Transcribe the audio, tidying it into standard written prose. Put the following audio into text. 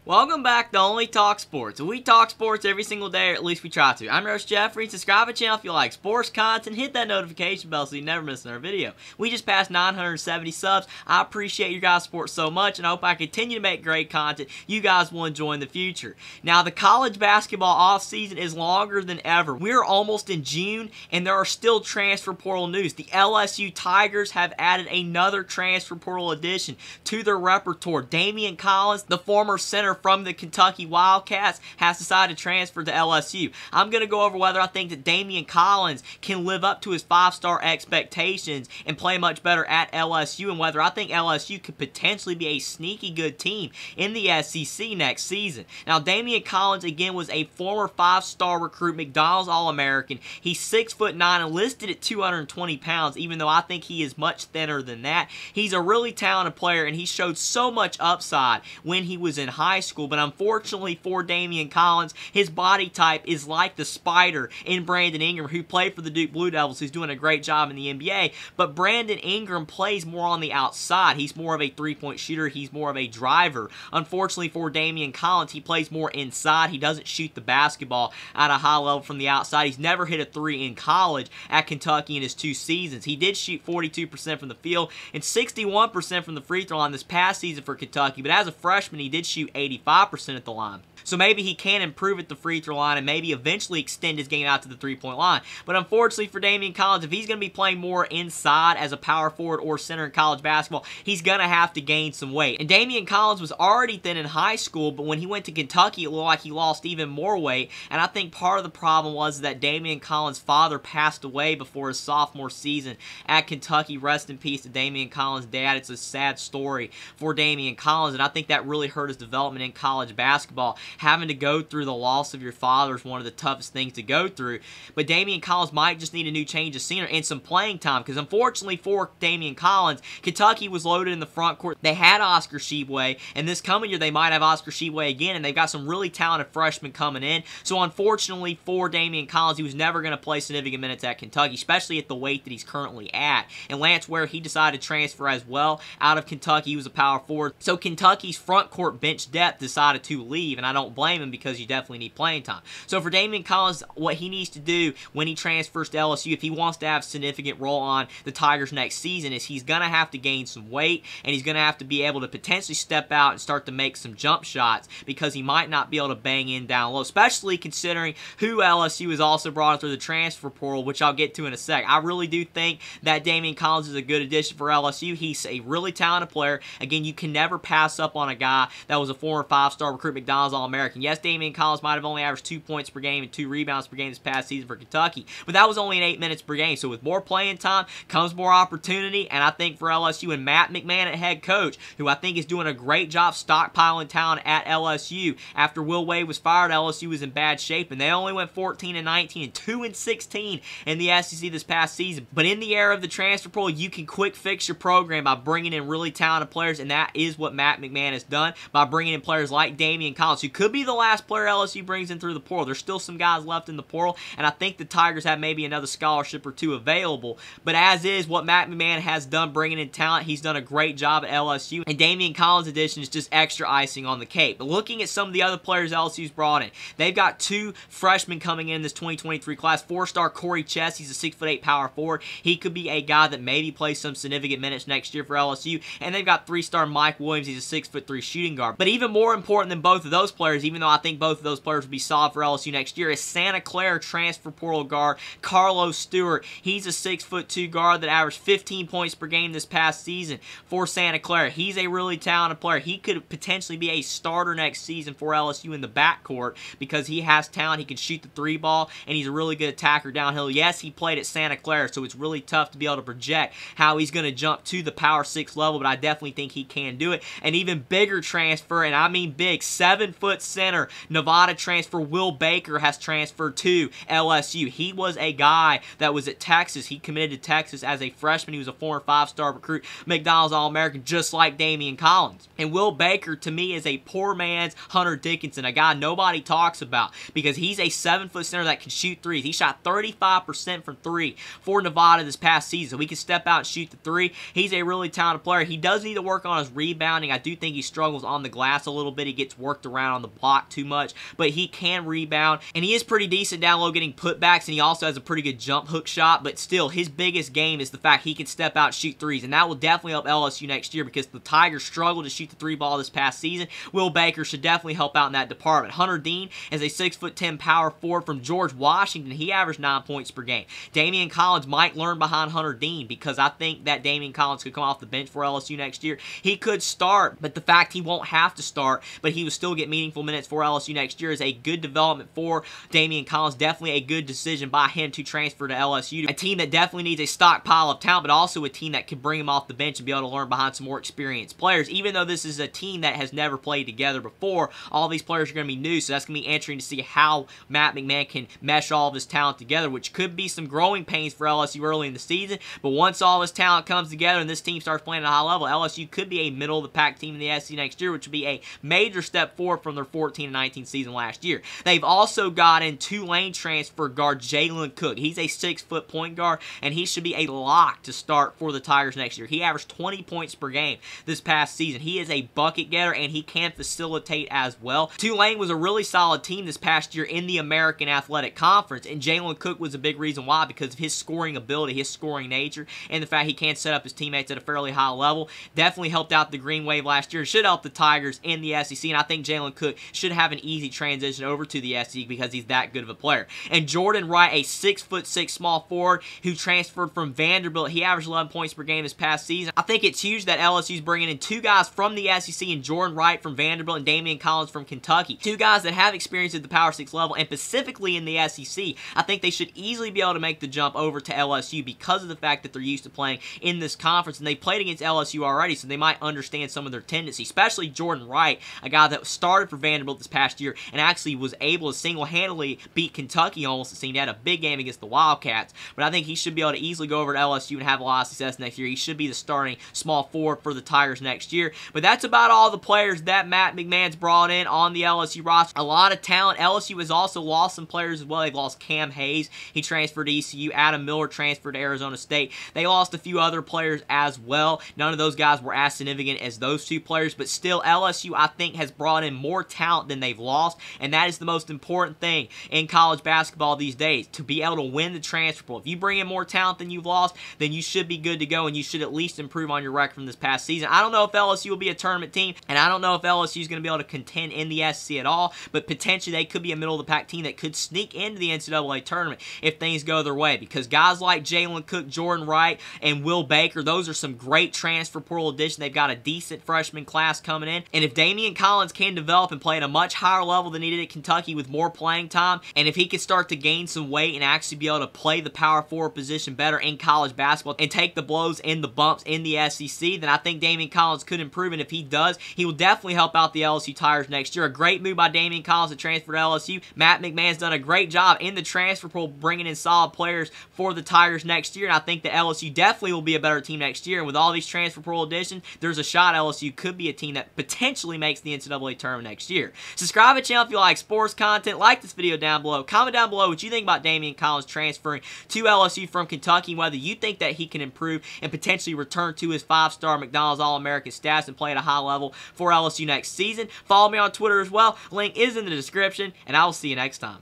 Welcome back to Only Talk Sports. We talk sports every single day, or at least we try to. I'm Roach Jeffrey. Subscribe to the channel if you like sports content. Hit that notification bell so you never miss another video. We just passed 970 subs. I appreciate your guys' support so much, and I hope I continue to make great content you guys will enjoy in the future. Now, the college basketball offseason is longer than ever. We're almost in June, and there are still transfer portal news. The LSU Tigers have added another transfer portal addition to their repertoire. Daimion Collins, the former center from the Kentucky Wildcats, has decided to transfer to LSU. I'm going to go over whether I think that Daimion Collins can live up to his 5-star expectations and play much better at LSU, and whether I think LSU could potentially be a sneaky good team in the SEC next season. Now, Daimion Collins, again, was a former 5-star recruit, McDonald's All-American. He's 6'9" and listed at 220 pounds, even though I think he is much thinner than that. He's a really talented player, and he showed so much upside when he was in high school, but unfortunately for Daimion Collins, his body type is like the spider in Brandon Ingram, who played for the Duke Blue Devils, who's doing a great job in the NBA, but Brandon Ingram plays more on the outside. He's more of a three-point shooter. He's more of a driver. Unfortunately for Daimion Collins, he plays more inside. He doesn't shoot the basketball at a high level from the outside. He's never hit a three in college at Kentucky in his 2 seasons. He did shoot 42% from the field and 61% from the free throw line this past season for Kentucky, but as a freshman, he did shoot 85% at the line. So maybe he can improve at the free throw line and maybe eventually extend his game out to the three-point line. But unfortunately for Daimion Collins, if he's going to be playing more inside as a power forward or center in college basketball, he's going to have to gain some weight. And Daimion Collins was already thin in high school, but when he went to Kentucky, it looked like he lost even more weight. And I think part of the problem was that Daimion Collins' father passed away before his sophomore season at Kentucky. Rest in peace to Daimion Collins' dad. It's a sad story for Daimion Collins, and I think that really hurt his development in college basketball. Having to go through the loss of your father is one of the toughest things to go through. But Daimion Collins might just need a new change of scenery and some playing time, because unfortunately for Daimion Collins, Kentucky was loaded in the front court. They had Oscar Tshiebwe, and this coming year they might have Oscar Tshiebwe again, and they've got some really talented freshmen coming in. So unfortunately for Daimion Collins, he was never going to play significant minutes at Kentucky, especially at the weight that he's currently at. And Lance Ware, he decided to transfer as well out of Kentucky. He was a power forward. So Kentucky's front court bench depth decided to leave, and I don't blame him because you definitely need playing time. So for Daimion Collins, what he needs to do when he transfers to LSU, if he wants to have a significant role on the Tigers next season, is he's going to have to gain some weight, and he's going to have to be able to potentially step out and start to make some jump shots, because he might not be able to bang in down low, especially considering who LSU has also brought through the transfer portal, which I'll get to in a sec. I really do think that Daimion Collins is a good addition for LSU. He's a really talented player. Again, you can never pass up on a guy that was a former 5-star recruit, McDonald's All-American. Yes, Daimion Collins might have only averaged 2 points per game and 2 rebounds per game this past season for Kentucky, but that was only in 8 minutes per game. So with more playing time comes more opportunity, and I think for LSU and Matt McMahon at head coach, who I think is doing a great job stockpiling talent at LSU. After Will Wade was fired, LSU was in bad shape, and they only went 14-19 and 2-16 in the SEC this past season. But in the era of the transfer portal, you can quick fix your program by bringing in really talented players, and that is what Matt McMahon has done by bringing in players like Daimion Collins, who could be the last player LSU brings in through the portal. There's still some guys left in the portal, and I think the Tigers have maybe another scholarship or two available. But as is, what Matt McMahon has done bringing in talent, he's done a great job at LSU, and Daimion Collins' addition is just extra icing on the cake. But looking at some of the other players LSU's brought in, they've got 2 freshmen coming in this 2023 class. 4-star Corey Chess, he's a 6'8" power forward. He could be a guy that maybe plays some significant minutes next year for LSU. And they've got 3-star Mike Williams, he's a 6'3" shooting guard. But even more important than both of those players, even though I think both of those players will be solid for LSU next year, is Santa Clara transfer portal guard Carlos Stewart. He's a 6'2" guard that averaged 15 points per game this past season for Santa Clara. He's a really talented player. He could potentially be a starter next season for LSU in the backcourt because he has talent. He can shoot the 3 ball, and he's a really good attacker downhill. Yes, he played at Santa Clara, so it's really tough to be able to project how he's going to jump to the Power 6 level, but I definitely think he can do it. An even bigger transfer, and I mean big, 7'6" center, Nevada transfer Will Baker has transferred to LSU. He was a guy that was at Texas. He committed to Texas as a freshman. He was a former 5-star recruit, McDonald's All-American, just like Daimion Collins. And Will Baker, to me, is a poor man's Hunter Dickinson, a guy nobody talks about because he's a 7-foot center that can shoot threes. He shot 35% from three for Nevada this past season. So he can step out and shoot the three. He's a really talented player. He does need to work on his rebounding. I do think he struggles on the glass a little bit. He gets worked around on the block too much, but he can rebound, and he is pretty decent down low getting putbacks, and he also has a pretty good jump hook shot, but still, his biggest game is the fact he can step out and shoot threes, and that will definitely help LSU next year because the Tigers struggled to shoot the three ball this past season. Will Baker should definitely help out in that department. Hunter Dean is a 6'10" power forward from George Washington. He averaged 9 points per game. Daimion Collins might learn behind Hunter Dean because I think that Daimion Collins could come off the bench for LSU next year. He could start, but the fact he won't have to start, but he will still get meaningful minutes for LSU next year is a good development for Daimion Collins. Definitely a good decision by him to transfer to LSU. A team that definitely needs a stockpile of talent, but also a team that can bring him off the bench and be able to learn behind some more experienced players. Even though this is a team that has never played together before, all these players are going to be new, so that's going to be interesting to see how Matt McMahon can mesh all of his talent together, which could be some growing pains for LSU early in the season, but once all his talent comes together and this team starts playing at a high level, LSU could be a middle-of-the-pack team in the SEC next year, which would be a major step forward from their 14-19 season last year. They've also got in Tulane transfer guard Jalen Cook. He's a 6-foot point guard, and he should be a lock to start for the Tigers next year. He averaged 20 points per game this past season. He is a bucket getter, and he can facilitate as well. Tulane was a really solid team this past year in the American Athletic Conference, and Jalen Cook was a big reason why because of his scoring ability, his scoring nature, and the fact he can set up his teammates at a fairly high level. Definitely helped out the Green Wave last year. Should help the Tigers in the SEC, and I think Jalen Cook should have an easy transition over to the SEC because he's that good of a player. And Jordan Wright, a 6'6" small forward who transferred from Vanderbilt. He averaged 11 points per game this past season. I think it's huge that LSU's bringing in two guys from the SEC and Jordan Wright from Vanderbilt and Daimion Collins from Kentucky. Two guys that have experience at the Power 6 level and specifically in the SEC. I think they should easily be able to make the jump over to LSU because of the fact that they're used to playing in this conference and they played against LSU already, so they might understand some of their tendencies, especially Jordan Wright, a guy that started for Vanderbilt this past year and actually was able to single-handedly beat Kentucky almost. It seemed he had a big game against the Wildcats, but I think he should be able to easily go over to LSU and have a lot of success next year. He should be the starting small forward for the Tigers next year, but that's about all the players that Matt McMahon's brought in on the LSU roster. A lot of talent. LSU has also lost some players as well. They've lost Cam Hayes. He transferred to ECU. Adam Miller transferred to Arizona State. They lost a few other players as well. None of those guys were as significant as those two players, but still LSU, I think, has brought in more talent than they've lost, and that is the most important thing in college basketball these days, to be able to win the transfer portal. If you bring in more talent than you've lost, then you should be good to go, and you should at least improve on your record from this past season. I don't know if LSU will be a tournament team, and I don't know if LSU is going to be able to contend in the SEC at all, but potentially they could be a middle-of-the-pack team that could sneak into the NCAA tournament if things go their way, because guys like Jalen Cook, Jordan Wright, and Will Baker, those are some great transfer portal additions. They've got a decent freshman class coming in, and if Daimion Collins can develop and play at a much higher level than he did at Kentucky with more playing time, and if he can start to gain some weight and actually be able to play the power forward position better in college basketball and take the blows and the bumps in the SEC, then I think Daimion Collins could improve, and if he does, he will definitely help out the LSU Tigers next year. A great move by Daimion Collins to transfer to LSU. Matt McMahon's done a great job in the transfer portal bringing in solid players for the Tigers next year, and I think that LSU definitely will be a better team next year, and with all these transfer portal additions, there's a shot LSU could be a team that potentially makes the NCAA tournament next year. Subscribe to the channel if you like sports content. Like this video down below. Comment down below what you think about Daimion Collins transferring to LSU from Kentucky, and whether you think that he can improve and potentially return to his 5-star McDonald's All-American status and play at a high level for LSU next season. Follow me on Twitter as well. Link is in the description, and I will see you next time.